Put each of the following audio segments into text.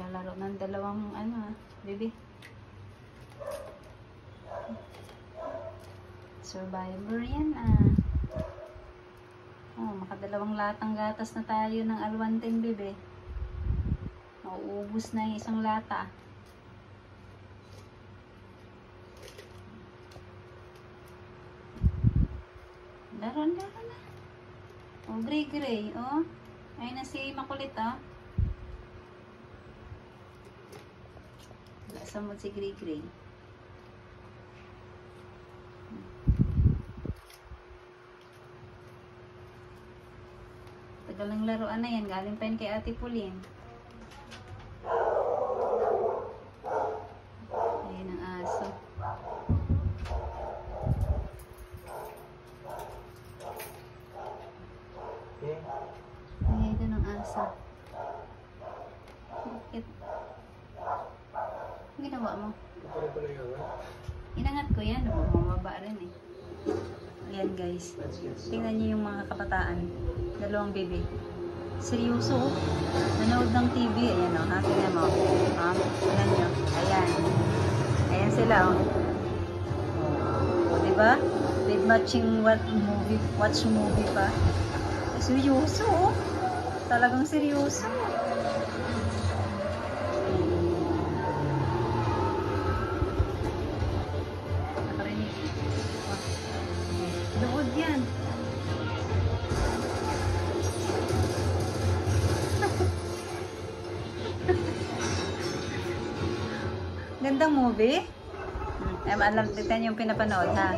Naglalaro ng dalawang baby. Survivor yan Oh, makadalawang latang gatas na tayo ng alwanten, bebe. Nauubos na yung isang lata. Laro na. Oh, gray. Oh. Ayun na si Makulit, oh. Samot si gray. Tagal ng laruan na yan. Galing pa yun kay Ate Pauline. Ayun ang aso. Ayun doon ang aso. Bakit? Ang ginawa mo? Inangat ko yan. Bumaba rin eh. Ayan guys. Tingnan niyo yung mga kabataan. Dalawang bebe. Seryoso. Nanood ng TV. Ayan o. Tingnan mo. Tingnan nyo. Ayan. Ayan sila o. O diba? With matching watch movie pa. Seryoso o. Talagang seryoso. Nakarinig. Dood yan. Gandang movie. Alam, tignan yung pinapanood ha.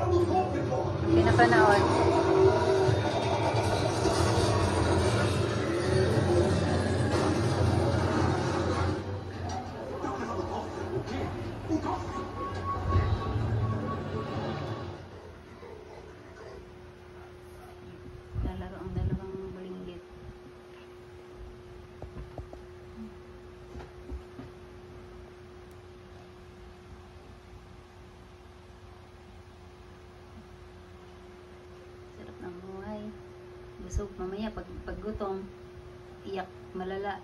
Pinapanood. Lalaro ang dalawang bulinggit. Sarap ng buhay. Busog mamaya pag gutom, iyak malala.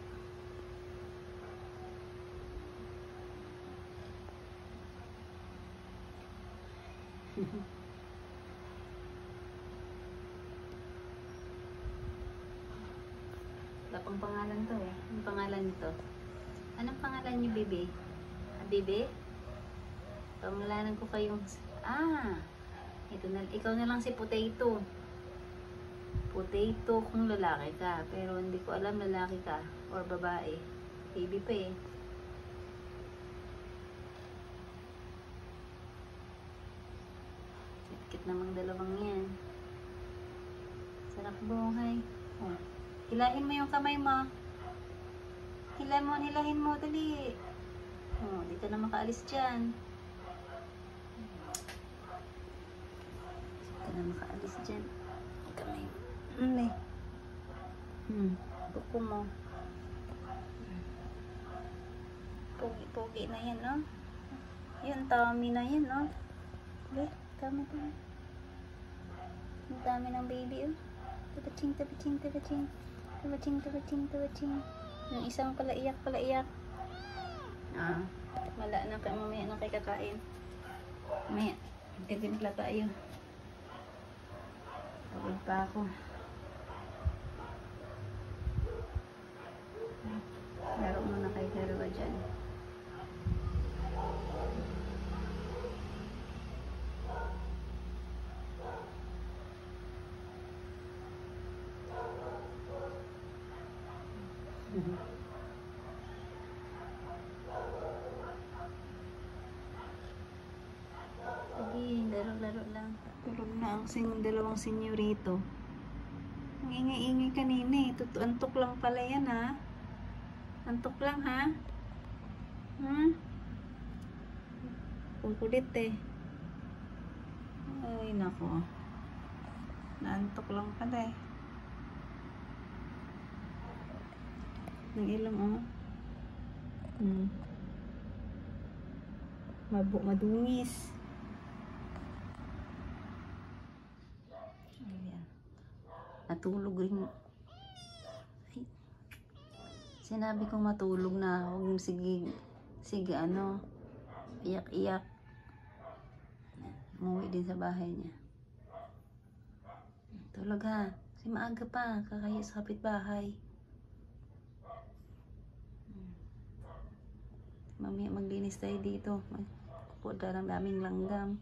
Wala pang pangalan to eh. Anong pangalan nito? Anong pangalan niyo, bebe? Bebe? Pangalanan ko kayong... ito na, ikaw na lang si Potato. Potato kung lalaki ka. Pero hindi ko alam lalaki ka or babae. Baby pa eh. Kit namang dalawang yan. Sarap buhay. Oh. Hilahin mo yung kamay mo. Hilahin mo, dali. Oh, di ka na makaalis dyan. Di ka na makaalis dyan. Kamay mo. Buko mo. Pogi na yan, no? Yun, tummy na yan, no? Tama. Ang dami ng baby, oh. Tabaching. Yung isang pala iyak. Wala na ka, mamaya na kayo kakain. Mamaya, magtitimpla tayo. Tawag pa ako. Laro muna kayo dalawa dyan. Sige, laro lang. Tulog na ang dalawang senyorito. Ang ingay-ingay kanina eh. Antok lang pala yan ha. Antok lang ha. Kukulit eh. Ay nako. Naantok lang pala eh. Ng ilong oh. Madungis. Ayan. Natulog rin. Ay. Sinabi kong matulog na, huwag mong sige ano, iyak-iyak. Umuwi din sa bahay niya. Tulog ha, kasi maaga pa, kakahiya sa kapitbahay. Mamaya maglinis tayo dito. Magpupunta ng daming langgam.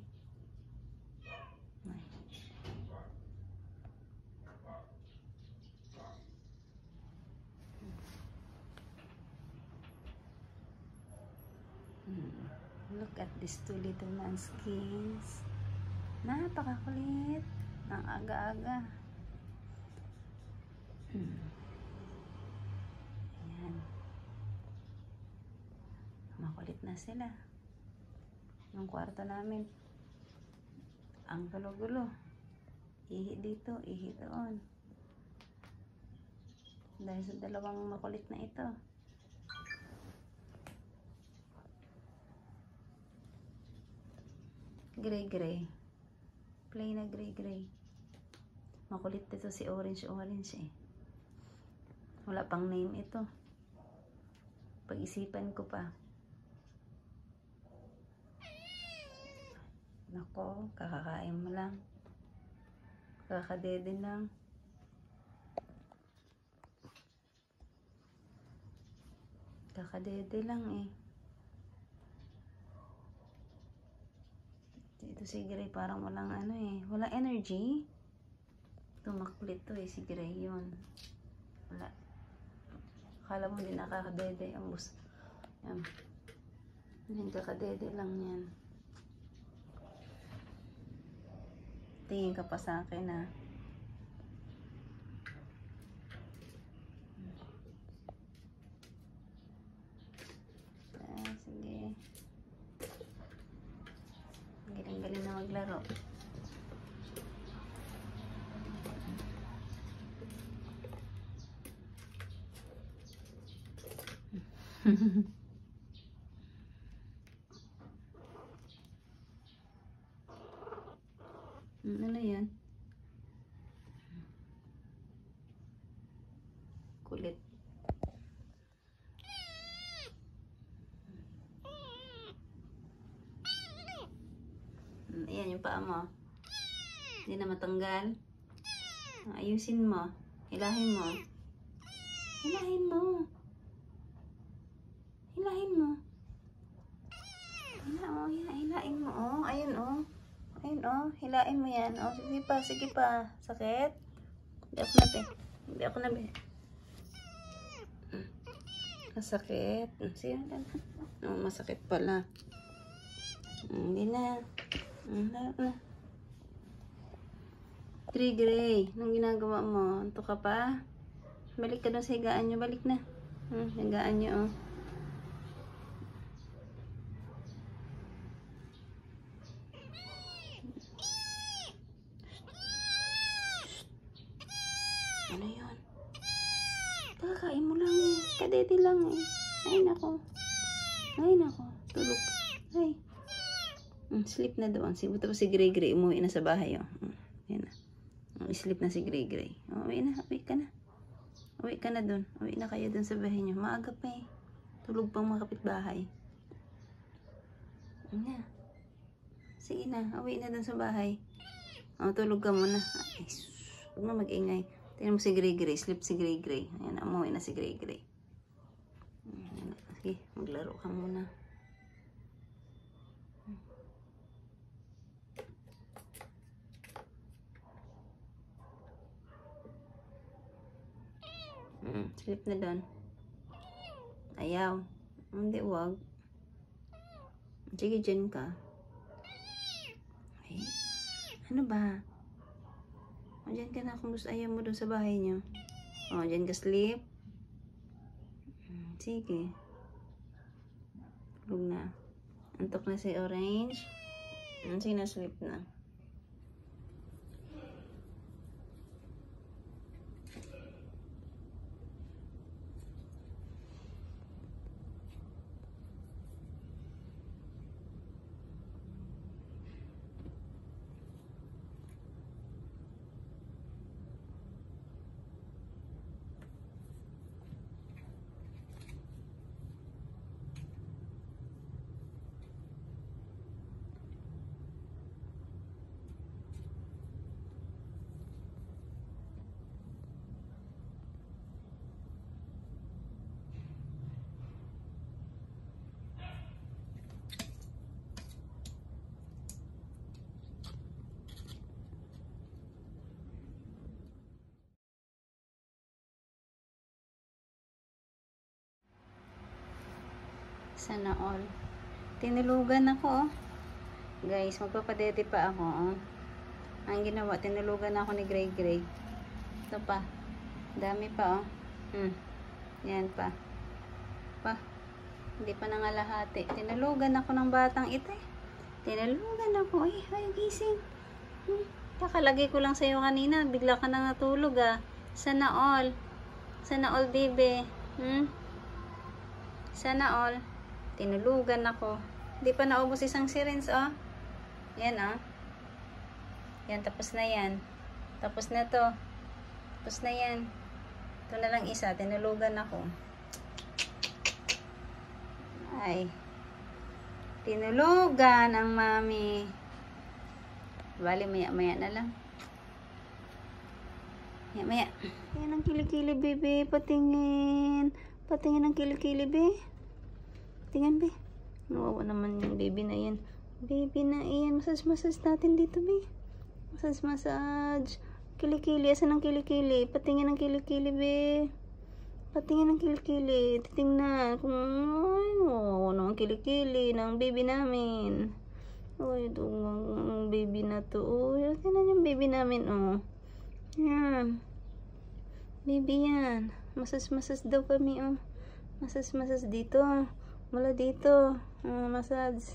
Look at these two little munchkins. Napakakulit. Ang aga-aga. Ayan. Makulit na sila. Yung kwarto namin. Ang gulo-gulo. Ihi dito, ihi doon. Dahil sa dalawang makulit na ito. Gray-gray. Plain na gray-gray. Makulit ito si orange-orange eh. Wala pang name ito. Pag-isipan ko pa. Nako, kakakain mo lang. Kakadede lang. Kakadede lang eh. Ito si Gray parang walang ano eh. Walang energy. Tumaklit to eh si Gray yun. Wala. Akala mo din nakakadede ang bus. Yan. Yan, kakadede lang yan. Tingin ka pa sa akin ha. Sige. Galing-galing na maglaro. Ano yan? Kulit. Ayan yung paa mo. Hindi na matanggal. Ayusin mo. Hilahin mo. Hilahin mo. Hilahin mo. Hilahin mo. Oh, ayun oh. Ayun oh. Hilain mo yan. Oh, sige pa. Sige pa. Sakit? Hindi ako nabi. Hindi ako nabi. Masakit. Sige na. Oh, masakit pala. Hindi na. Gray, anong ginagawa mo? Anto ka pa? Balik ka doon sa higaan nyo. Balik na. Higaan nyo, oh. Ano yun? Kakain mo lang eh. Kadede lang eh. Ay, nako. Ay, nako. Tulog. Ay. Sleep na doon. Tapos si Gray umuwi na sa bahay. Oh. Yan na. Sleep na si Gray. Oh, uwi na. Uwi ka na. Uwi ka na doon. Uwi na kayo doon sa bahay nyo. Maaga pa eh. Tulog pang mga kapitbahay. Na. Sige na. Uwi na doon sa bahay. Oh, tulog ka muna. Ay, huwag na mag-ingay. Tingnan mo si Gray. Sleep si Gray. Ayan, umuwi na si Gray. Sige, maglaro ka muna. Sleep na doon. Ayaw. Hindi, wag. Sige, dyan ka. Ay, ano ba? O, dyan ka na kung gusto ayaw mo doon sa bahay nyo. O, dyan ka sleep. Sige. Tulog na. Antok na si Orange. Sige na, sleep na. Sana all. Tinulugan ako, oh. Guys, magpapadede pa ako, oh. Ang ginawa, tinulugan ako ni Gray Gray. Ito pa. Dami pa, oh. Yan pa. Hindi pa nangalahati. Tinulugan ako ng batang ito, eh. Tinulugan ako. Ay, gising. Kakalagay ko lang sa'yo kanina. Bigla ka na natulog, ah. Sana all. Sana all, baby. Sana all. Tinulugan ako. Hindi pa naubos isang syringe, oh. Yan, oh. Yan, tapos na yan. Tapos na to. Tapos na yan. Ito na lang isa. Tinulugan ako. Ay. Tinulugan ang mami. Bali, maya-maya na lang. Maya-maya. Yan ang kilikili, bebe. Patingin. Patingin ang kilikili, be. Tingnan, be. Nawawa naman yung baby na yan. Baby na yan. Massage natin dito, be. Massage. Kilikili. Asan ang kilikili? Patingin ang kilikili, be. Patingin ang kilikili. Titingnan kung ano ang kilikili ng baby namin. Uy, ito ang baby na to. Uy, tingnan yung baby namin, oh. Yan. Baby yan. Massage daw kami, oh. Massage dito. Mula dito. Massage.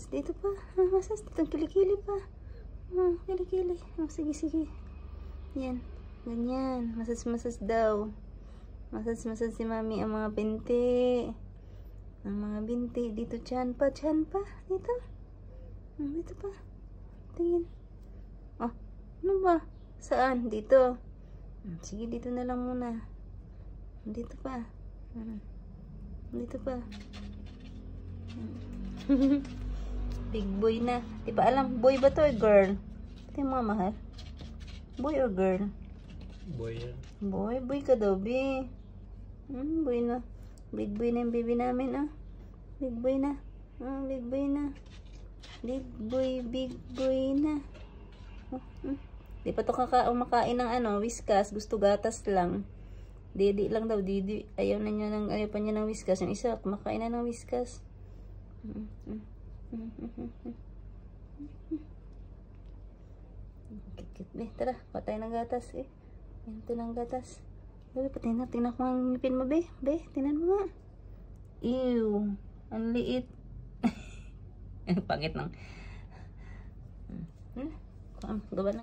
Dito pa. Massage dito. Kilikili pa. Kilikili. Sige. Yan. Ganyan. Massage daw. Massage si mami ang mga binti. Ang mga binti. Dito, tiyan pa. Dito. Dito pa. Tingin. Oh, ano ba? Saan? Dito. Sige, dito na lang muna. Dito pa. Dito pa. Big boy na. Di ba alam, boy ba to or girl? Ito yung mga mahal. Boy or girl? Boy yan. Boy ka daw, be. Boy na. Big boy na yung baby namin, ah. Big boy na. Big boy na. Big boy na. Di pa to kumakain ng whiskas. Gusto gatas lang. Didi lang daw, didi. Ayaw pa niya ng whiskas. Yung isa, kumakain na ng whiskas. Kikit, tara, patay ng gatas, eh. Yan, ito ng gatas. Bebe, tingnan ko ang ngipin mo, be. Be, tingnan mo nga. Ew, ang liit. Ang pangit ng gawa na.